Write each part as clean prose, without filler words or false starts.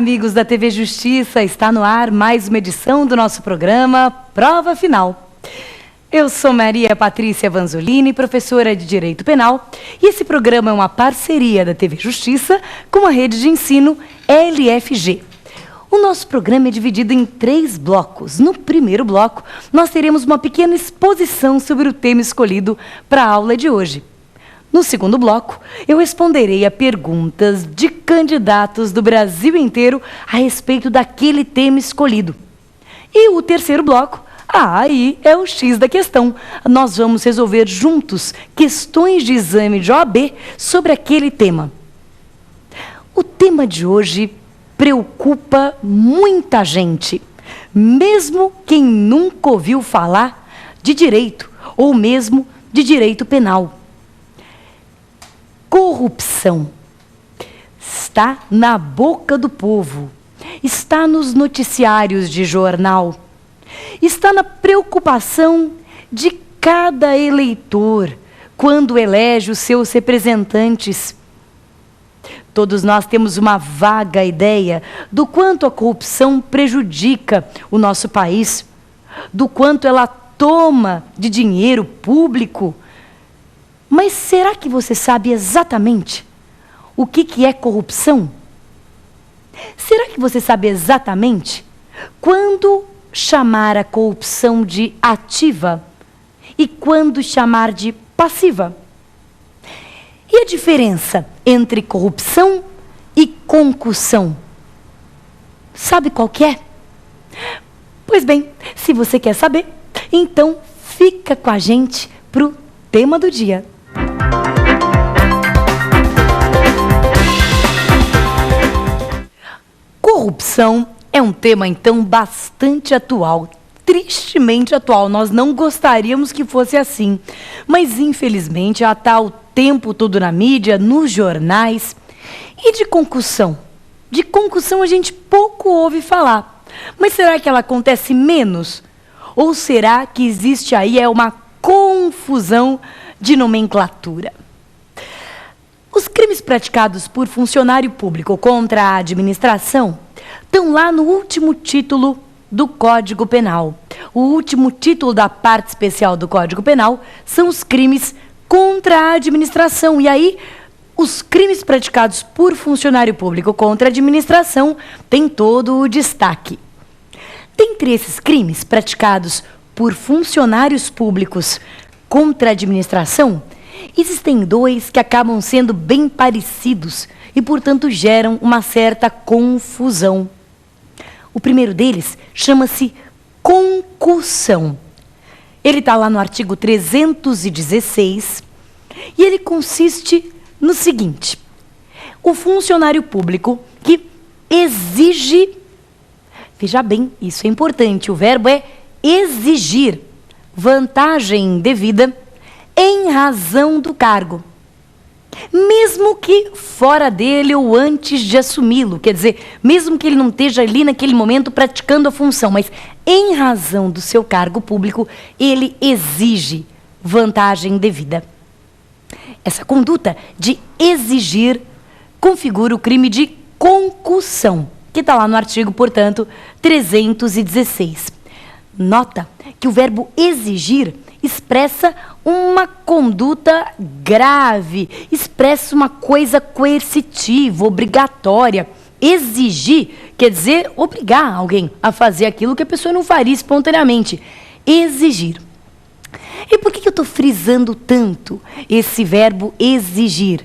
amigos da TV Justiça, está no ar mais uma edição do nosso programa Prova Final. Eu sou Maria Patrícia Vanzolini, professora de Direito Penal, e esse programa é uma parceria da TV Justiça com a rede de ensino LFG. O nosso programa é dividido em 3 blocos. No primeiro bloco, nós teremos uma pequena exposição sobre o tema escolhido para a aula de hoje. No segundo bloco, eu responderei a perguntas de candidatos do Brasil inteiro a respeito daquele tema escolhido. E o terceiro bloco, aí é o X da questão. Nós vamos resolver juntos questões de exame de OAB sobre aquele tema. O tema de hoje preocupa muita gente, mesmo quem nunca ouviu falar de direito ou mesmo de direito penal. Corrupção está na boca do povo, está nos noticiários de jornal, está na preocupação de cada eleitor quando elege os seus representantes. Todos nós temos uma vaga ideia do quanto a corrupção prejudica o nosso país, do quanto ela toma de dinheiro público. Mas será que você sabe exatamente o que é corrupção? Será que você sabe exatamente quando chamar a corrupção de ativa e quando chamar de passiva? E a diferença entre corrupção e concussão? Sabe qual que é? Pois bem, se você quer saber, então fica com a gente para o tema do dia. Corrupção é um tema, então, bastante atual, tristemente atual. Nós não gostaríamos que fosse assim, mas, infelizmente, ela está o tempo todo na mídia, nos jornais. E de concussão? De concussão a gente pouco ouve falar. Mas será que ela acontece menos? Ou será que existe aí uma confusão de nomenclatura? Os crimes praticados por funcionário público contra a administração estão lá no último título do Código Penal. O último título da parte especial do Código Penal são os crimes contra a administração. E aí, os crimes praticados por funcionário público contra a administração têm todo o destaque. Dentre esses crimes praticados por funcionários públicos contra a administração, existem 2 que acabam sendo bem parecidos e, portanto, geram uma certa confusão. O primeiro deles chama-se concussão. Ele está lá no artigo 316 e ele consiste no seguinte: o funcionário público que exige, veja bem, isso é importante, o verbo é exigir vantagem devida em razão do cargo, mesmo que fora dele ou antes de assumi-lo, quer dizer, mesmo que ele não esteja ali naquele momento praticando a função, mas em razão do seu cargo público, ele exige vantagem devida. Essa conduta de exigir configura o crime de concussão, que está lá no artigo, portanto, 316. Nota que o verbo exigir expressa uma conduta grave, expressa uma coisa coercitiva, obrigatória. Exigir quer dizer obrigar alguém a fazer aquilo que a pessoa não faria espontaneamente. Exigir. E por que eu estou frisando tanto esse verbo exigir?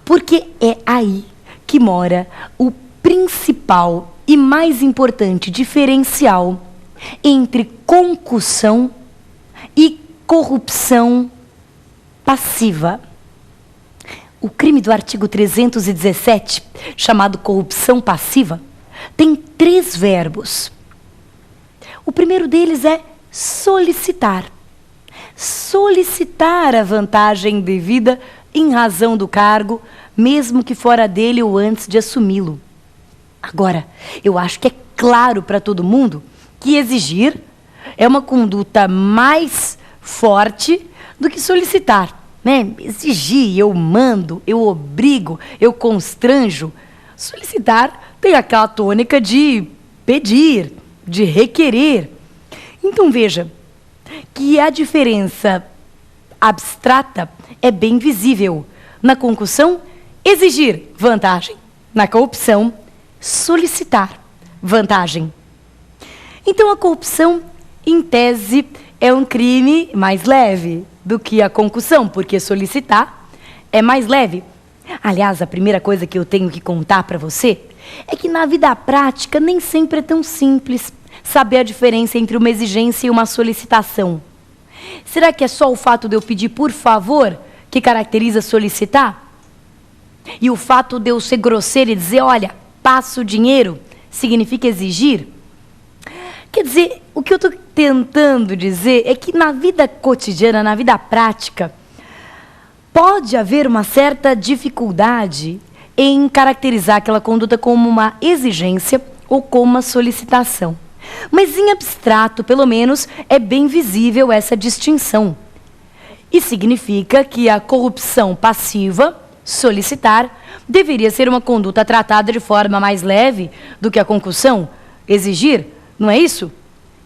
Porque é aí que mora o principal e mais importante diferencial entre concussão e corrupção passiva. O crime do artigo 317, chamado corrupção passiva, tem 3 verbos. O primeiro deles é solicitar. Solicitar a vantagem devida em razão do cargo, mesmo que fora dele ou antes de assumi-lo. Agora, eu acho que é claro para todo mundo que exigir é uma conduta mais forte do que solicitar, né? Exigir, eu mando, eu obrigo, eu constranjo. Solicitar tem aquela tônica de pedir, de requerer. Então veja que a diferença abstrata é bem visível. Na concussão, exigir, vantagem. Na corrupção, solicitar, vantagem. Então a corrupção, em tese, é um crime mais leve do que a concussão, porque solicitar é mais leve. Aliás, a primeira coisa que eu tenho que contar para você é que na vida prática nem sempre é tão simples saber a diferença entre uma exigência e uma solicitação. Será que é só o fato de eu pedir por favor que caracteriza solicitar? E o fato de eu ser grosseiro e dizer, olha, passo o dinheiro, significa exigir? Quer dizer, o que eu estou tentando dizer é que na vida cotidiana, na vida prática, pode haver uma certa dificuldade em caracterizar aquela conduta como uma exigência ou como uma solicitação. Mas em abstrato, pelo menos, é bem visível essa distinção. E significa que a corrupção passiva, solicitar, deveria ser uma conduta tratada de forma mais leve do que a concussão, exigir, não é isso?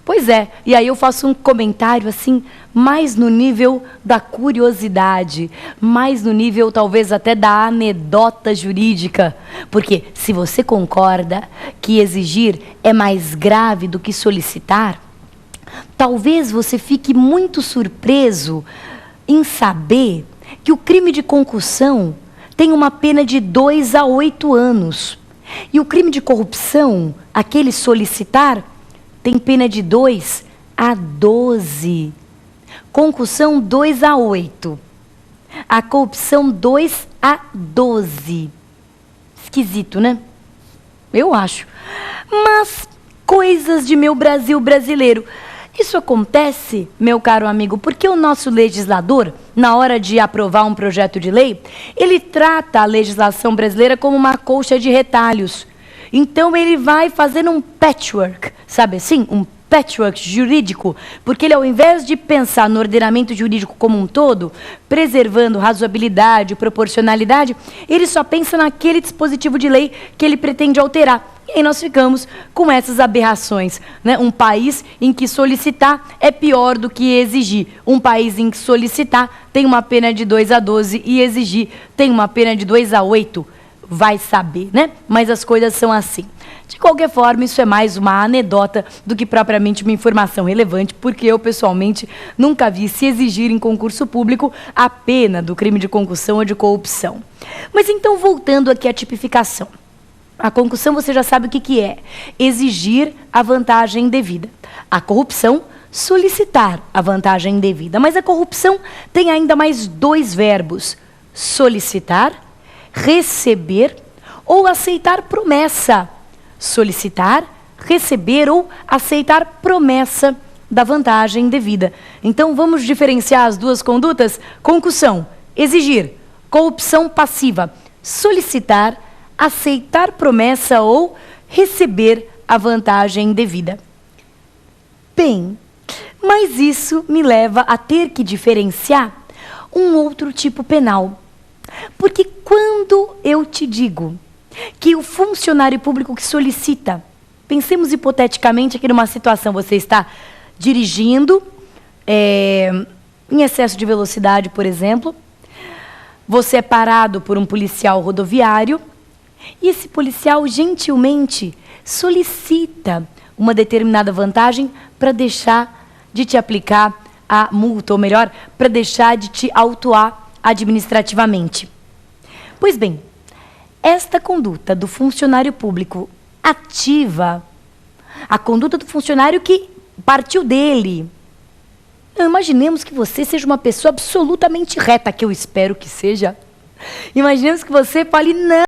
Pois é, e aí eu faço um comentário assim, mais no nível da curiosidade, mais no nível talvez até da anedota jurídica. Porque se você concorda que exigir é mais grave do que solicitar, talvez você fique muito surpreso em saber que o crime de concussão tem uma pena de 2 a 8 anos. E o crime de corrupção, aquele solicitar, tem pena de 2 a 12. Concussão 2 a 8. A corrupção 2 a 12. Esquisito, né? Eu acho. Mas coisas de meu Brasil brasileiro. Isso acontece, meu caro amigo, porque o nosso legislador, na hora de aprovar um projeto de lei, ele trata a legislação brasileira como uma colcha de retalhos. Então ele vai fazendo um patchwork, sabe assim? Um patchwork jurídico, porque ele, ao invés de pensar no ordenamento jurídico como um todo, preservando razoabilidade, proporcionalidade, ele só pensa naquele dispositivo de lei que ele pretende alterar. E aí nós ficamos com essas aberrações, né? Um país em que solicitar é pior do que exigir. Um país em que solicitar tem uma pena de 2 a 12 e exigir tem uma pena de 2 a 8. Vai saber, né? Mas as coisas são assim. De qualquer forma, isso é mais uma anedota do que propriamente uma informação relevante, porque eu, pessoalmente, nunca vi se exigir em concurso público a pena do crime de concussão ou de corrupção. Mas então, voltando aqui à tipificação. A concussão, você já sabe o que é. Exigir a vantagem devida. A corrupção, solicitar a vantagem devida. Mas a corrupção tem ainda mais 2 verbos. Solicitar, receber ou aceitar promessa. Solicitar, receber ou aceitar promessa da vantagem devida. Então, vamos diferenciar as duas condutas? Concussão, exigir. Corrupção passiva, solicitar, aceitar promessa ou receber a vantagem devida. Bem, mas isso me leva a ter que diferenciar um outro tipo penal. Porque quando eu te digo que o funcionário público que solicita, pensemos hipoteticamente aqui numa situação, você está dirigindo em excesso de velocidade, por exemplo, você é parado por um policial rodoviário e esse policial gentilmente solicita uma determinada vantagem para deixar de te aplicar a multa, ou melhor, para deixar de te autuar administrativamente. Pois bem, esta conduta do funcionário público ativa a conduta do funcionário que partiu dele. Não, imaginemos que você seja uma pessoa absolutamente reta, que eu espero que seja. Imaginemos que você fale, não,